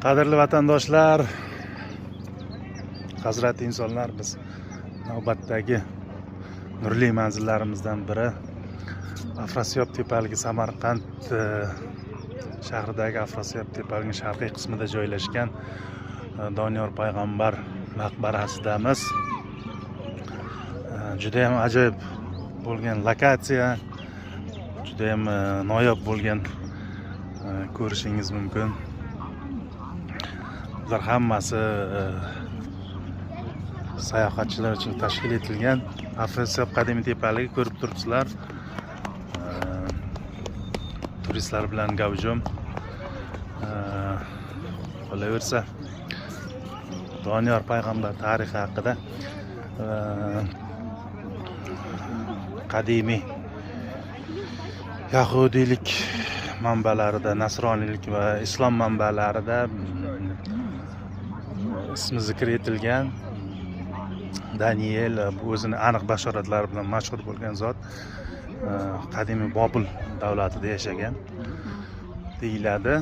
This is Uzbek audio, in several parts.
Qadrli vatandoshlar, hazrati insonlar, biz navbatdagi nurli manzillarimizdan biri Afrosiyob tepaligi Samarqand shahridagi Afrosiyob tepaligining sharqiy qismida joylashgan Doniyor payg'ambar maqbarasidamiz. Juda ham ajoyib bo'lgan lokatsiya, juda ham noyob bo'lgan, ko'rishingiz mumkin. Bular hammasi sayohatchilar uchun tashkil etilgan. Afrosiyob qadimiy tepaligi, ko'rib turibsizlar. Turistlar bilan gavjum. Qolaversa, Doniyor payg'ambar tarixi haqida, qadimiy yahudiylik manbalarida, nasroniylik va islom manbalarida ismi zikr etilgan. Daniel o'zini aniq bashoratlari bilan mashhur bo'lgan zot, qadimiy Bobil davlatida yashagan deyiladi.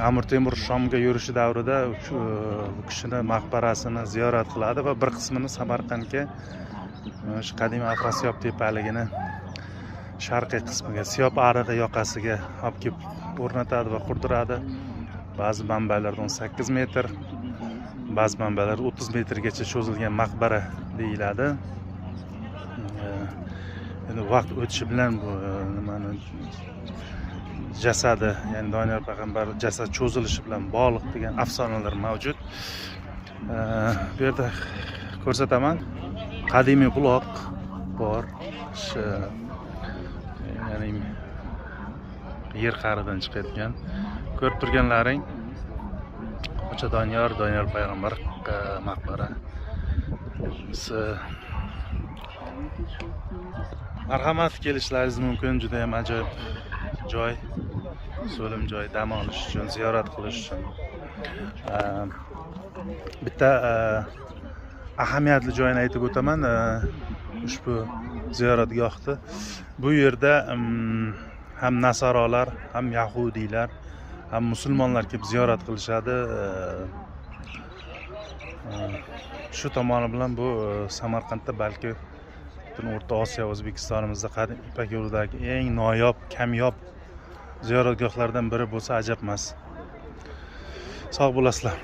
Amir Temur Shomga yurishi davrida bu kishini maqbarasini ziyorat qiladi va bir qismini Samarqandga, shu qadimiy Afrosiyob tepaligini sharqiy qismiga, Siyob arig'i yoqasiga olib kelib o'rnatadi va qurdiradi. Ba'zi manbalarda 18 metr, ba'zi manbalar 30 metrgacha cho'zilgan maqbara deyiladi. Endi vaqt o'tishi bilan bu nimani jasadi, ya'ni Doniyor payg'ambar jasad cho'zilishi bilan bog'liq degan afsonalar mavjud. Bu yerda ko'rsataman. Qadimiy buloq bor. Ya'ni yer qa'ridan chiqayotgan. Ko'rib turganlaring Qo'cha Doniyor payg'ambar maqbara. Marhamat, kelishlaringiz mumkin. Juda ham ajoyib joy, so'lim joy, dam olish uchun, ziyorat qilish uchun. Bitta ahamiyatli joyini aytib o'taman. Ushbu ziyoratgohda bu yerda ham nasoralar, ham yahudiylar, ham musulmonlar kelib ziyorat qilishadi. Shu tomoni bilan bu Samarqandda, balki butun O'rta Osiyo, O'zbekistonimizda qadim Ipak yo'lidagi eng noyob, kamyob ziyoratgohlardan biri bo'lsa ajab emas. Sog' bo'lasizlar.